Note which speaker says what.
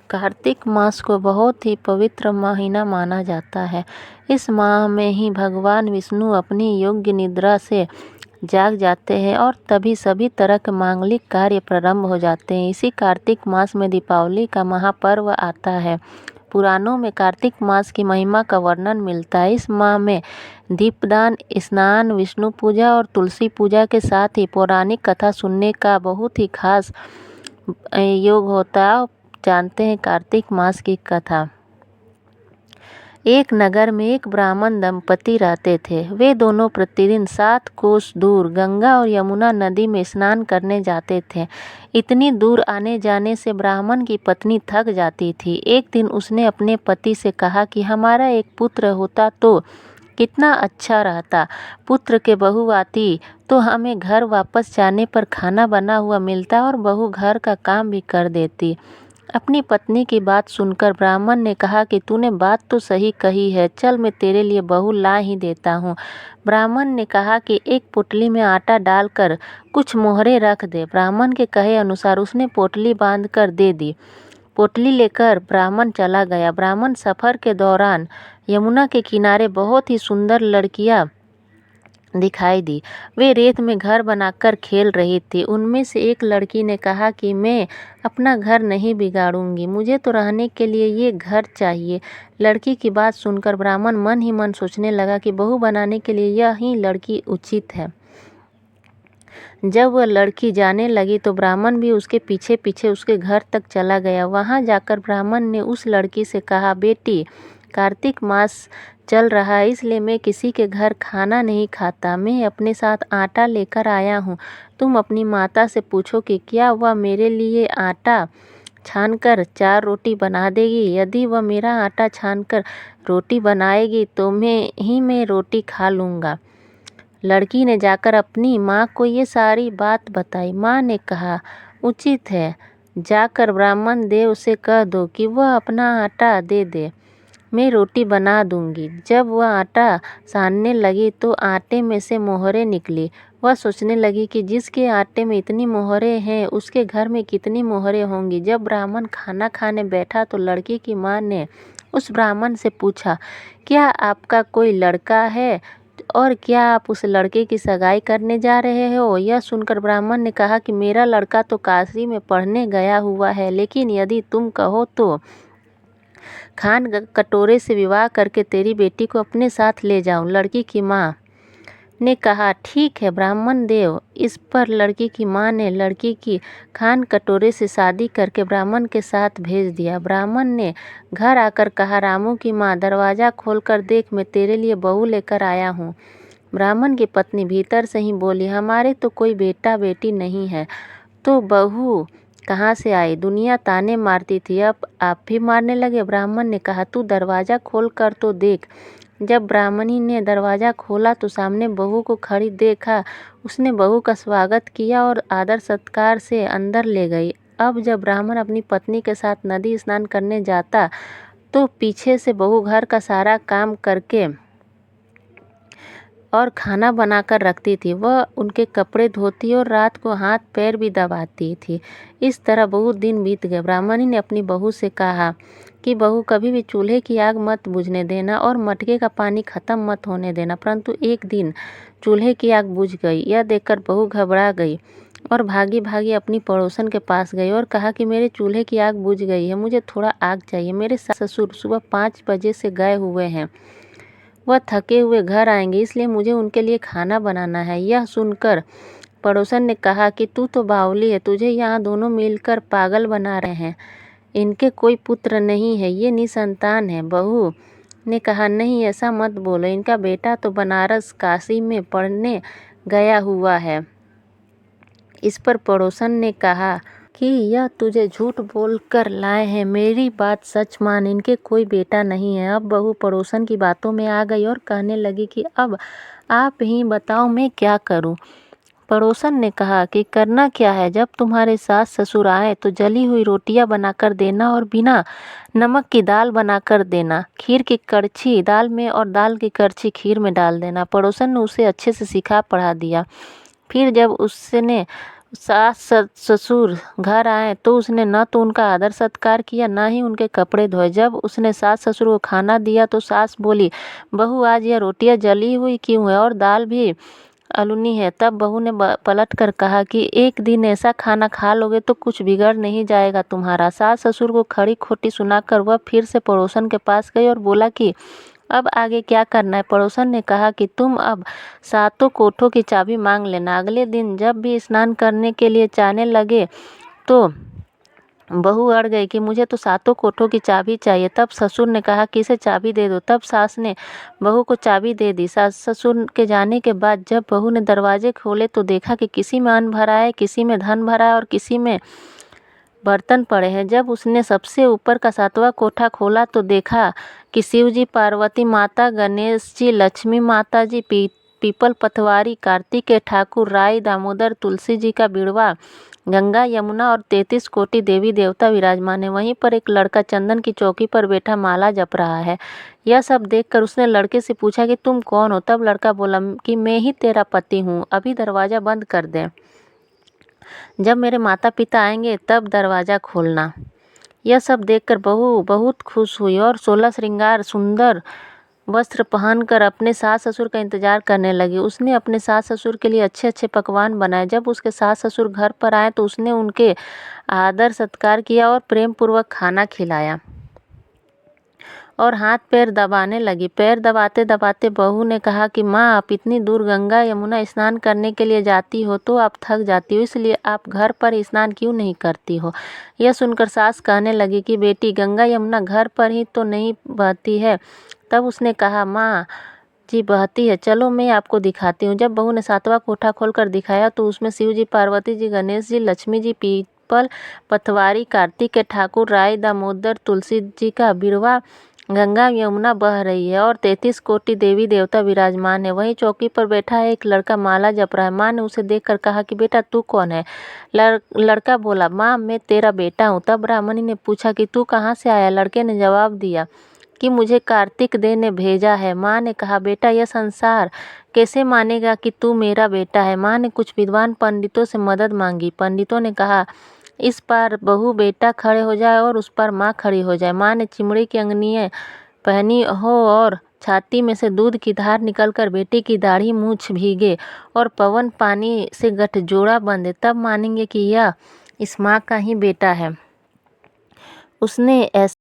Speaker 1: कार्तिक मास को बहुत ही पवित्र महीना माना जाता है। इस माह में ही भगवान विष्णु अपनी योग्य निद्रा से जाग जाते हैं और तभी सभी तरह के मांगलिक कार्य प्रारंभ हो जाते हैं। इसी कार्तिक मास में दीपावली का महापर्व आता है। पुराणों में कार्तिक मास की महिमा का वर्णन मिलता है। इस माह में दीपदान, स्नान, विष्णु पूजा और तुलसी पूजा के साथ ही पौराणिक कथा सुनने का बहुत ही खास योग होता है। जानते हैं कार्तिक मास की कथा। एक नगर में एक ब्राह्मण दंपति रहते थे। वे दोनों प्रतिदिन 7 कोस दूर गंगा और यमुना नदी में स्नान करने जाते थे। इतनी दूर आने जाने से ब्राह्मण की पत्नी थक जाती थी। एक दिन उसने अपने पति से कहा कि हमारा एक पुत्र होता तो कितना अच्छा रहता। पुत्र के बहू आती तो हमें घर वापस जाने पर खाना बना हुआ मिलता और बहू घर का काम भी कर देती। अपनी पत्नी की बात सुनकर ब्राह्मण ने कहा कि तूने बात तो सही कही है, चल मैं तेरे लिए बहू ला ही देता हूँ। ब्राह्मण ने कहा कि एक पोटली में आटा डालकर कुछ मोहरे रख दे। ब्राह्मण के कहे अनुसार उसने पोटली बांधकर दे दी। पोटली लेकर ब्राह्मण चला गया। ब्राह्मण सफ़र के दौरान यमुना के किनारे बहुत ही सुंदर लड़कियां दिखाई दी। वे रेत में घर बनाकर खेल रही थी। उनमें से एक लड़की ने कहा कि मैं अपना घर नहीं बिगाड़ूंगी, मुझे तो रहने के लिए ये घर चाहिए। लड़की की बात सुनकर ब्राह्मण मन ही मन सोचने लगा कि बहू बनाने के लिए यह ही लड़की उचित है। जब वह लड़की जाने लगी तो ब्राह्मण भी उसके पीछे पीछे उसके घर तक चला गया। वहां जाकर ब्राह्मण ने उस लड़की से कहा, बेटी, कार्तिक मास चल रहा है इसलिए मैं किसी के घर खाना नहीं खाता। मैं अपने साथ आटा लेकर आया हूँ। तुम अपनी माता से पूछो कि क्या वह मेरे लिए आटा छानकर 4 रोटी बना देगी। यदि वह मेरा आटा छानकर रोटी बनाएगी तो मैं रोटी खा लूँगा। लड़की ने जाकर अपनी माँ को ये सारी बात बताई। माँ ने कहा, उचित है, जाकर ब्राह्मण देव से कह दो कि वह अपना आटा दे दे, मैं रोटी बना दूंगी। जब वह आटा सानने लगी तो आटे में से मोहरें निकली। वह सोचने लगी कि जिसके आटे में इतनी मोहरें हैं उसके घर में कितनी मोहरें होंगी। जब ब्राह्मण खाना खाने बैठा तो लड़की की माँ ने उस ब्राह्मण से पूछा, क्या आपका कोई लड़का है और क्या आप उस लड़के की सगाई करने जा रहे हो। यह सुनकर ब्राह्मण ने कहा कि मेरा लड़का तो काशी में पढ़ने गया हुआ है, लेकिन यदि तुम कहो तो खान कटोरे से विवाह करके तेरी बेटी को अपने साथ ले जाऊं। लड़की की माँ ने कहा, ठीक है ब्राह्मण देव। इस पर लड़की की माँ ने लड़की की खान कटोरे से शादी करके ब्राह्मण के साथ भेज दिया। ब्राह्मण ने घर आकर कहा, रामू की माँ, दरवाज़ा खोलकर देख, मैं तेरे लिए बहू लेकर आया हूँ। ब्राह्मण की पत्नी भीतर से ही बोली, हमारे तो कोई बेटा बेटी नहीं है, तो बहू कहाँ से आई। दुनिया ताने मारती थी, अब आप भी मारने लगे। ब्राह्मण ने कहा, तू दरवाज़ा खोल कर तो देख। जब ब्राह्मणी ने दरवाज़ा खोला तो सामने बहू को खड़ी देखा। उसने बहू का स्वागत किया और आदर सत्कार से अंदर ले गई। अब जब ब्राह्मण अपनी पत्नी के साथ नदी स्नान करने जाता तो पीछे से बहू घर का सारा काम करके और खाना बनाकर रखती थी। वह उनके कपड़े धोती और रात को हाथ पैर भी दबाती थी। इस तरह बहुत दिन बीत गए। ब्राह्मणी ने अपनी बहू से कहा कि बहू, कभी भी चूल्हे की आग मत बुझने देना और मटके का पानी खत्म मत होने देना। परंतु एक दिन चूल्हे की आग बुझ गई। यह देखकर बहू घबरा गई और भागी भागी अपनी पड़ोसन के पास गई और कहा कि मेरे चूल्हे की आग बुझ गई है, मुझे थोड़ा आग चाहिए। मेरे ससुर सुबह 5 बजे से गए हुए हैं, वह थके हुए घर आएंगे, इसलिए मुझे उनके लिए खाना बनाना है। यह सुनकर पड़ोसन ने कहा कि तू तो बावली है, तुझे यहाँ दोनों मिलकर पागल बना रहे हैं। इनके कोई पुत्र नहीं है, ये निसंतान है। बहू ने कहा, नहीं ऐसा मत बोलो, इनका बेटा तो बनारस काशी में पढ़ने गया हुआ है। इस पर पड़ोसन ने कहा कि यह तुझे झूठ बोल कर लाए हैं, मेरी बात सच मान, इनके कोई बेटा नहीं है। अब बहू पड़ोसन की बातों में आ गई और कहने लगी कि अब आप ही बताओ मैं क्या करूं। पड़ोसन ने कहा कि करना क्या है, जब तुम्हारे सास ससुर आए तो जली हुई रोटियां बनाकर देना और बिना नमक की दाल बनाकर देना। खीर की कड़छी दाल में और दाल की कड़छी खीर में डाल देना। पड़ोसन ने उसे अच्छे से सिखा पढ़ा दिया। फिर जब उसने सास ससुर घर आए तो उसने न तो उनका आदर सत्कार किया, न ही उनके कपड़े धोए। जब उसने सास ससुर को खाना दिया तो सास बोली, बहू आज यह रोटियां जली हुई क्यों है और दाल भी अलूनी है। तब बहू ने पलट कर कहा कि एक दिन ऐसा खाना खा लोगे तो कुछ बिगड़ नहीं जाएगा तुम्हारा। सास ससुर को खड़ी खोटी सुनाकर वह फिर से पड़ोसन के पास गई और बोला कि अब आगे क्या करना है। पड़ोसन ने कहा कि तुम अब सातों कोठों की चाबी मांग लेना। अगले दिन जब भी स्नान करने के लिए जाने लगे तो बहू अड़ गई कि मुझे तो सातों कोठों की चाबी चाहिए। तब ससुर ने कहा कि इसे चाबी दे दो। तब सास ने बहू को चाबी दे दी। सास ससुर के जाने के बाद जब बहू ने दरवाजे खोले तो देखा कि किसी में अन्न भरा है, किसी में धन भरा है और किसी में बर्तन पड़े हैं। जब उसने सबसे ऊपर का सातवां कोठा खोला तो देखा कि शिव जी, पार्वती माता, गणेश जी, लक्ष्मी माता जी, पीपल पतवारी, कार्तिक के ठाकुर, राई, दामोदर, तुलसी जी का बिड़वा, गंगा, यमुना और 33 कोटि देवी देवता विराजमान है। वहीं पर एक लड़का चंदन की चौकी पर बैठा माला जप रहा है। यह सब देखकर उसने लड़के से पूछा कि तुम कौन हो। तब लड़का बोला कि मैं ही तेरा पति हूँ, अभी दरवाज़ा बंद कर दे, जब मेरे माता पिता आएंगे तब दरवाज़ा खोलना। यह सब देखकर बहू बहुत खुश हुई और 16 श्रृंगार सुंदर वस्त्र पहनकर अपने सास ससुर का इंतजार करने लगी। उसने अपने सास ससुर के लिए अच्छे अच्छे पकवान बनाए। जब उसके सास ससुर घर पर आए तो उसने उनके आदर सत्कार किया और प्रेम पूर्वक खाना खिलाया और हाथ पैर दबाने लगी। पैर दबाते दबाते बहू ने कहा कि माँ, आप इतनी दूर गंगा यमुना स्नान करने के लिए जाती हो तो आप थक जाती हो, इसलिए आप घर पर स्नान क्यों नहीं करती हो। यह सुनकर सास कहने लगी कि बेटी, गंगा यमुना घर पर ही तो नहीं बहती है। तब उसने कहा, माँ जी बहती है, चलो मैं आपको दिखाती हूँ। जब बहू ने सातवां कोठा खोलकर दिखाया तो उसमें शिव जी, पार्वती जी, गणेश जी, लक्ष्मी जी, पीपल पतवारी, कार्तिक के ठाकुर, राय, दामोदर, तुलसी जी का बिरवा, गंगा यमुना बह रही है और 33 कोटि देवी देवता विराजमान है। वहीं चौकी पर बैठा है एक लड़का माला जप रहा है। माँ ने उसे देखकर कहा कि बेटा तू कौन है। लड़का बोला, माँ मैं तेरा बेटा हूँ। तब ब्राह्मणी ने पूछा कि तू कहाँ से आया। लड़के ने जवाब दिया कि मुझे कार्तिक दे ने भेजा है। माँ ने कहा, बेटा यह संसार कैसे मानेगा कि तू मेरा बेटा है। माँ ने कुछ विद्वान पंडितों से मदद मांगी। पंडितों ने कहा, इस पार बहू बेटा खड़े हो जाए और उस पर माँ खड़ी हो जाए। माँ ने चिमड़ी की अंगनियाँ पहनी हो और छाती में से दूध की धार निकलकर बेटे की दाढ़ी मूछ भीगे और पवन पानी से गठजोड़ा बंधे, तब मानेंगे कि यह इस माँ का ही बेटा है। उसने ऐसा